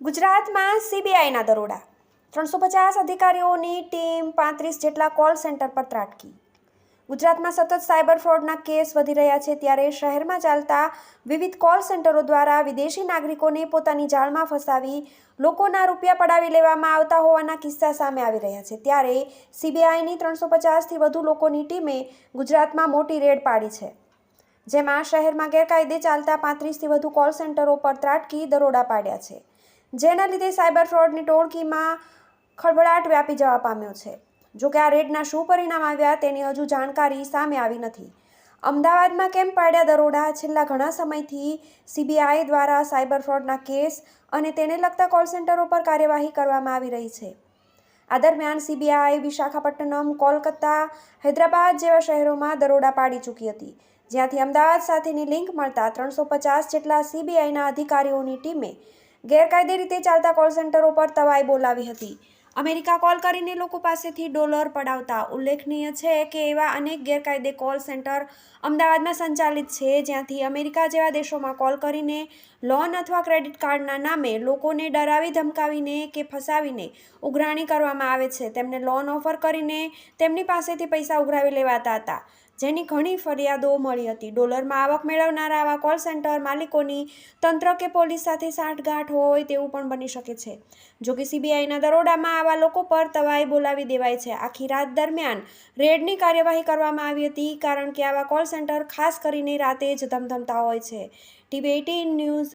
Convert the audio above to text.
ગુજરાતમાં સીબીઆઈના દરોડા 350 અધિકારીઓની ટીમ 35 જેટલા કોલ સેન્ટર પર ત્રાટકી. ગુજરાતમાં સતત સાયબર ફ્રોડના કેસ વધી રહ્યા છે, ત્યારે શહેરમાં ચાલતા વિવિધ કોલ સેન્ટરો દ્વારા વિદેશી નાગરિકોને પોતાની જાળમાં ફસાવી લોકોના રૂપિયા પડાવી લેવામાં આવતા હોવાના કિસ્સા સામે આવી રહ્યા છે. ત્યારે સીબીઆઈની 350થી વધુ લોકોની ટીમે ગુજરાતમાં મોટી રેડ પાડી છે, જેમાં શહેરમાં ગેરકાયદે ચાલતા 35થી વધુ કોલ સેન્ટરો પર ત્રાટકી દરોડા પાડ્યા છે, જેના લીધે સાયબર ફ્રોડની ટોળકીમાં ખળભળાટ વ્યાપી જવા પામ્યો છે. જોકે આ રેડના શું પરિણામ આવ્યા તેની હજુ જાણકારી સામે આવી નથી. અમદાવાદમાં કેમ પાડ્યા દરોડા? છેલ્લા ઘણા સમયથી સીબીઆઈ દ્વારા સાયબર ફ્રોડના કેસ અને તેને લગતા કોલ સેન્ટરો પર કાર્યવાહી કરવામાં આવી રહી છે. આ દરમિયાન સીબીઆઈ વિશાખાપટ્ટનમ, કોલકાતા, હૈદરાબાદ જેવા શહેરોમાં દરોડા પાડી ચૂકી હતી, જ્યાંથી અમદાવાદ સાથેની લિંક મળતા 350 જેટલા સીબીઆઈના અધિકારીઓની ટીમે ગેરકાયદે રીતે ચાલતા કોલ સેન્ટરો પર તવાઈ બોલાવી હતી. અમેરિકા કોલ કરીને લોકો પાસેથી ડોલર પડાવતા. ઉલ્લેખનીય છે કે એવા અનેક ગેરકાયદે કોલ સેન્ટર અમદાવાદમાં સંચાલિત છે, જ્યાંથી અમેરિકા જેવા દેશોમાં કોલ કરીને લોન અથવા ક્રેડિટ કાર્ડના નામે લોકોને ડરાવી ધમકાવીને કે ફસાવીને ઉઘરાણી કરવામાં આવે છે. તેમને લોન ઓફર કરીને તેમની પાસેથી પૈસા ઉઘરાવી લેવાતા હતા, જેની ઘણી ફરિયાદો મળી હતી. ડોલરમાં આવક મેળવનારા આવા કોલ સેન્ટર માલિકોની તંત્ર કે પોલીસ સાથે સાંઠગાંઠ હોય તેવું પણ બની શકે છે. જોકે સીબીઆઈના દરોડામાં આવા લોકો પર તવાઈ બોલાવી દેવાય છે. આખી રાત દરમિયાન રેડની કાર્યવાહી કરવામાં આવી હતી, કારણ કે આવા કોલ સેન્ટર ખાસ કરીને રાતે જ ધમધમતા હોય છે. TV18 news